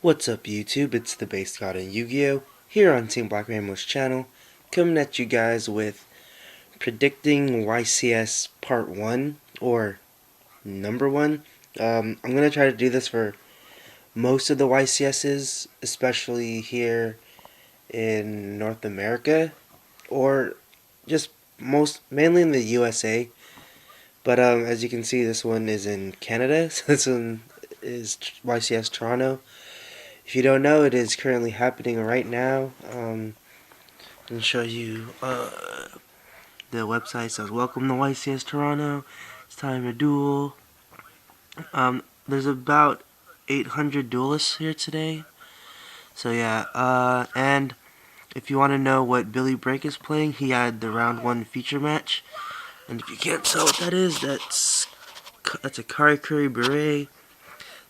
What's up YouTube, it's the Base God in Yu-Gi-Oh! Here on TeamBlackRainbow's channel, coming at you guys with predicting YCS Part 1, or Number 1. I'm going to try to do this for most of the YCSs, especially here in North America, or just mainly in the USA. But as you can see, this one is in Canada, so this one is YCS Toronto. If you don't know, it is currently happening right now. I'll show you the website says, "Welcome to YCS Toronto. It's time to duel." There's about 800 duelists here today. So yeah, and if you want to know what Billy Break is playing, he had the round 1 feature match. And if you can't tell what that is, that's a Karikuri Beret,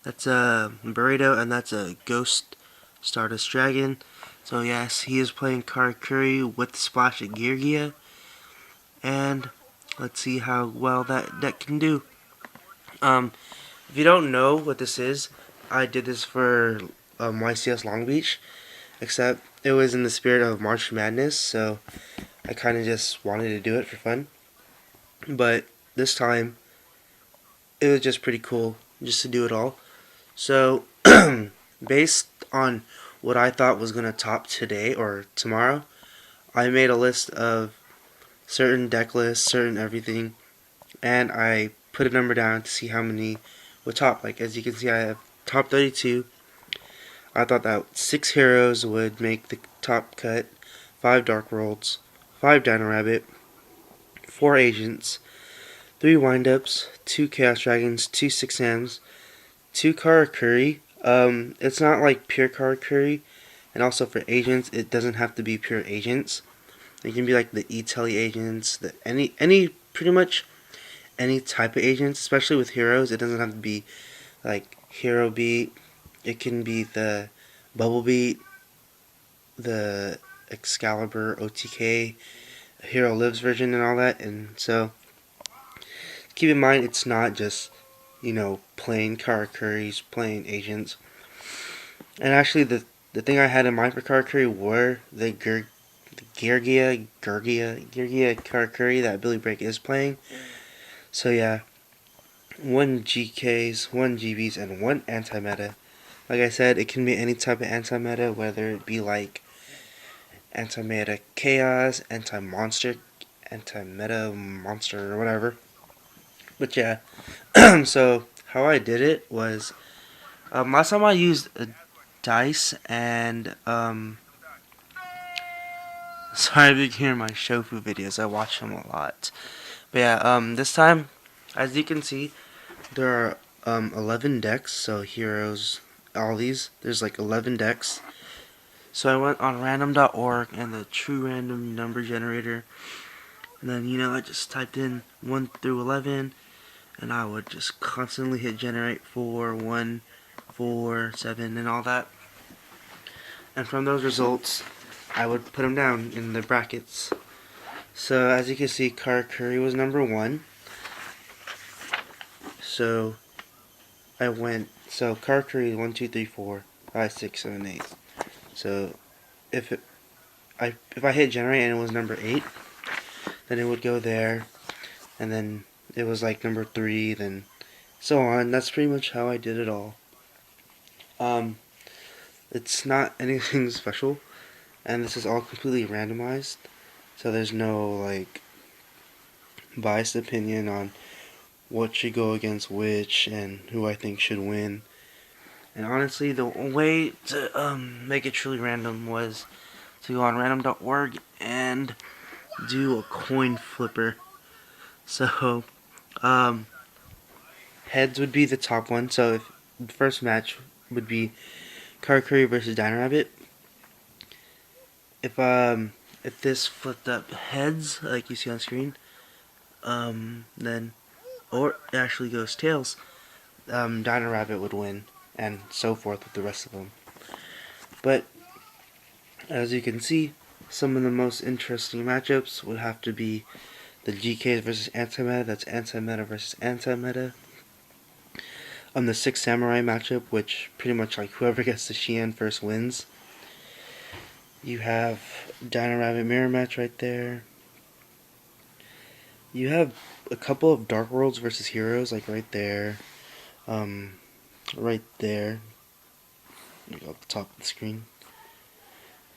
that's a Burrito, and that's a Ghost Stardust Dragon. So yes, he is playing Karikuri with Splash of Geargia, and let's see how well that deck can do. If you don't know what this is, I did this for YCS Long Beach, except it was in the spirit of March Madness, so I kind of just wanted to do it for fun. But this time, it was just pretty cool just to do it all. So, based on what I thought was going to top today or tomorrow, I made a list of certain deck lists, certain everything, and I put a number down to see how many would top. Like, as you can see, I have top 32. I thought that 6 heroes would make the top cut, 5 Dark Worlds, 5 Dino Rabbit, 4 Agents, 3 Windups, 2 Chaos Dragons, 2 Six Sams, 2 Karakuri. It's not like pure Karakuri, and also for Agents, it doesn't have to be pure Agents. It can be like the E-Telly Agents, any pretty much any type of agents, especially with heroes. It doesn't have to be like Hero Beat. It can be the Bubble Beat, the Excalibur, OTK, Hero Lives version, and all that. And so keep in mind, it's not just, plain Karakuris, plain agents. And actually, the thing I had in mind for Karakuri were the Geargia Karakuri that Billy Break is playing. So yeah, 1 GKs, 1 GBs, and 1 anti-meta. Like I said, it can be any type of anti-meta, whether it be like anti-meta chaos, anti-monster, anti-meta monster, or whatever. But yeah, so how I did it was, last time I used a dice, and sorry if you can hear my Shofu videos, I watch them a lot. But yeah, this time, as you can see, there are 11 decks, so heroes, all these, there's like 11 decks. So I went on random.org and the true random number generator, and then, I just typed in 1 through 11, and I would just constantly hit generate 4, 1, 4, 7, and all that. And from those results, I would put them down in the brackets. So as you can see, Karakuri was number 1. So Karakuri 1, 2, 3, 4, 5, 6, 7, 8. So if I hit generate and it was number 8, then it would go there, and then it was like number 3, then so on. That's pretty much how I did it all. It's not anything special, and this is all completely randomized, so there's no like biased opinion on what should go against which and who I think should win. And honestly, the way to make it truly random was to go on random.org and do a coin flipper. So heads would be the top one. So if the first match would be Karakuri versus Dino Rabbit. If this flipped up heads, like you see on screen, then, or it actually goes tails, Dino Rabbit would win, and so forth with the rest of them. But as you can see, some of the most interesting matchups would have to be the GKs versus anti-meta. That's anti-meta versus anti-meta. on the 6 Samurai matchup, which pretty much like whoever gets the Xian first wins. You have Dino Rabbit mirror match right there. You have a couple of Dark Worlds versus Heroes, like right there. Right there. Up the top of the screen.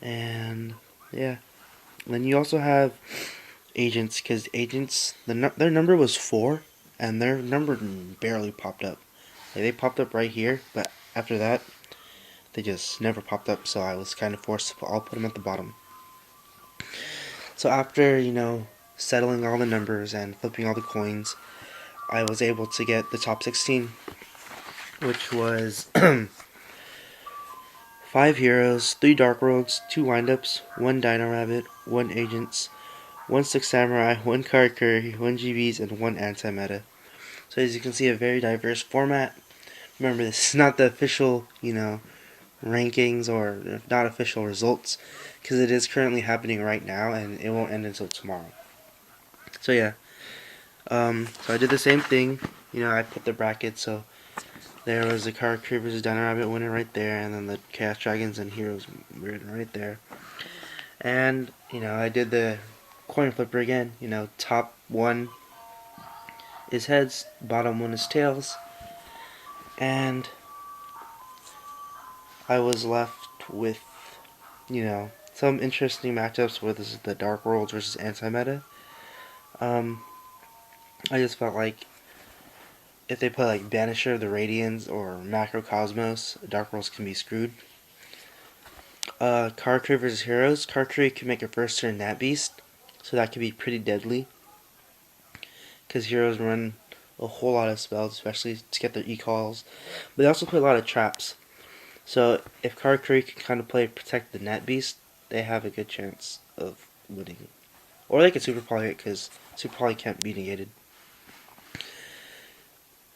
And yeah. Then you also have Agents, because Agents, their number was 4, and their number barely popped up. Like, they popped up right here, but after that, they just never popped up, so I was kind of forced to put them at the bottom. So after, settling all the numbers and flipping all the coins, I was able to get the top 16, which was 5 Heroes, 3 Dark Worlds, 2 Windups, 1 Dino Rabbit, 1 Agents, 1 6 Samurai, 1 Karakuri, 1 GBs, and 1 Anti-Meta. So as you can see, a very diverse format. Remember, this is not the official, rankings or not official results, because it is currently happening right now, and it won't end until tomorrow. So yeah, so I did the same thing. I put the brackets, so there was the Karakuri vs. Dino Rabbit winner right there, and then the Chaos Dragons and Heroes winner right there. And, I did the coin flipper again. Top 1 is heads, bottom 1 is tails. And I was left with, some interesting matchups where this is the Dark Worlds versus Anti-Meta. I just felt like if they put like Banisher, the Radians, or Macrocosmos, Dark Worlds can be screwed. Karakuri versus Heroes. Karakuri can make a first turn Nat Beast, so that could be pretty deadly. Because Heroes run a whole lot of spells, especially to get their E-calls. But they also play a lot of traps. So if Karakuri can kind of protect the Nat Beast, they have a good chance of winning. Or they can Super Poly it, because Super Poly can't be negated.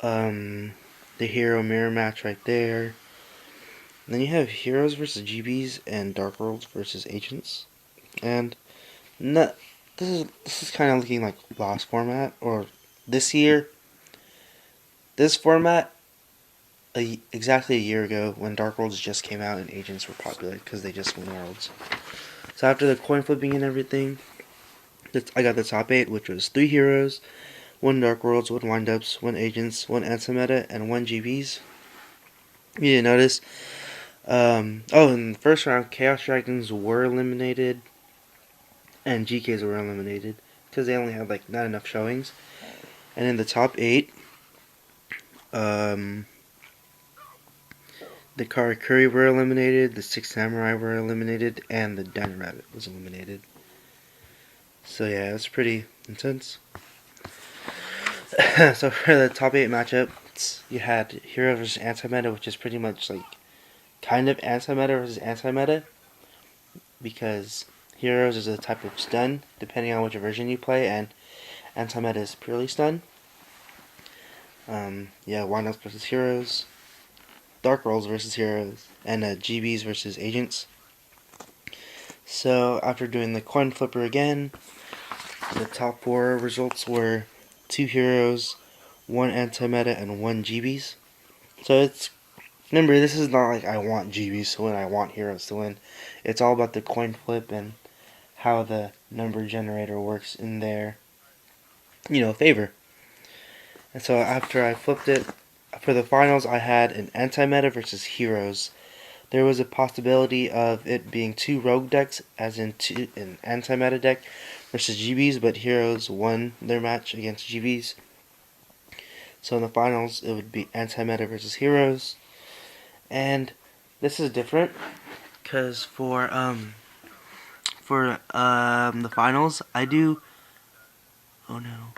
The Hero Mirror match right there. And then you have Heroes versus GBs and Dark Worlds versus Agents. And this is kind of looking like last format, or this year. This format, exactly a year ago, when Dark Worlds just came out and Agents were popular because they just won Worlds. So after the coin flipping and everything, I got the top 8, which was 3 Heroes, 1 Dark Worlds, 1 Windups, 1 Agents, 1 Anti-Meta, and 1 GBs. You didn't notice. In the first round, Chaos Dragons were eliminated, and GKs were eliminated, because they only had not enough showings. And in the top 8, the Karakuri were eliminated, the 6 Samurai were eliminated, and the Dino Rabbit was eliminated. So yeah, it's pretty intense. So for the top 8 matchup, you had Hero versus Anti-Meta, which is pretty much kind of Anti-Meta versus Anti-Meta, because Heroes is a type of stun, depending on which version you play, and Anti-Meta is purely stun. Windups versus Heroes, Dark Worlds versus Heroes, and GBs versus Agents. So after doing the coin flipper again, the top 4 results were 2 Heroes, 1 Anti-Meta, and 1 GBs. So remember, this is not like I want GBs to win, I want Heroes to win. It's all about the coin flip and how the number generator works in their, favor. And so after I flipped it, for the finals I had an Anti-Meta versus Heroes. There was a possibility of it being 2 rogue decks, as in an Anti-Meta deck versus GBs, but Heroes won their match against GBs. So in the finals, it would be Anti-Meta versus Heroes. And this is different, because for the finals, I do... Oh no.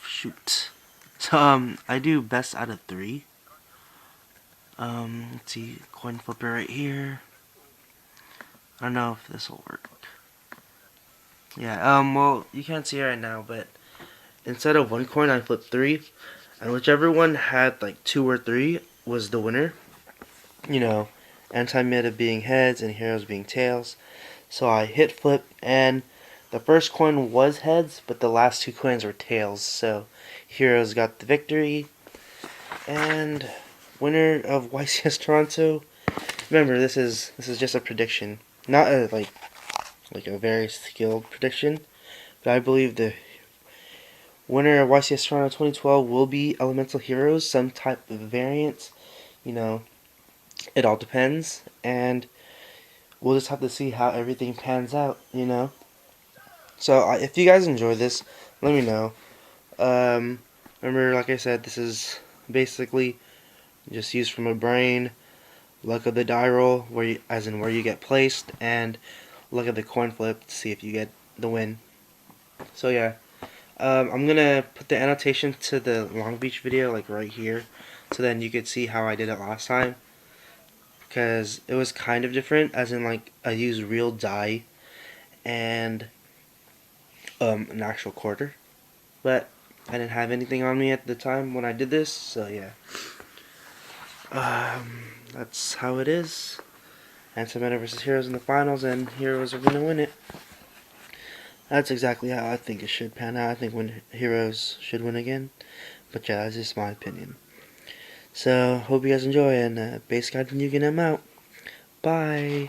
Shoot. So, I do best out of 3. Let's see, coin flipper right here. I don't know if this will work. Yeah, well, you can't see it right now, but instead of 1 coin, I flipped 3. And whichever one had 2 or 3 was the winner. Anti-Meta being heads and Heroes being tails. So I hit flip, and the first coin was heads, but the last 2 coins were tails. So Heroes got the victory. And winner of YCS Toronto. Remember, this is just a prediction, not a like a very skilled prediction. But I believe the winner of YCS Toronto 2012 will be Elemental Heroes, some type of variant. You know, it all depends, and we'll just have to see how everything pans out. So if you guys enjoy this, let me know. Remember, like I said, this is basically just used from a brain, luck of the die roll, as in where you get placed, and luck of the coin flip to see if you get the win. So yeah, I'm gonna put the annotation to the Long Beach video like right here, so then you could see how I did it last time, because it was kind of different, as in like I used real die and an actual quarter, but I didn't have anything on me at the time when I did this, so yeah. That's how it is. Antimatter versus Heroes in the finals, and Heroes are gonna win it. That's exactly how I think it should pan out. I think Heroes should win again, but yeah, that's just my opinion. So, hope you guys enjoy, and base guide when you get them out. Bye!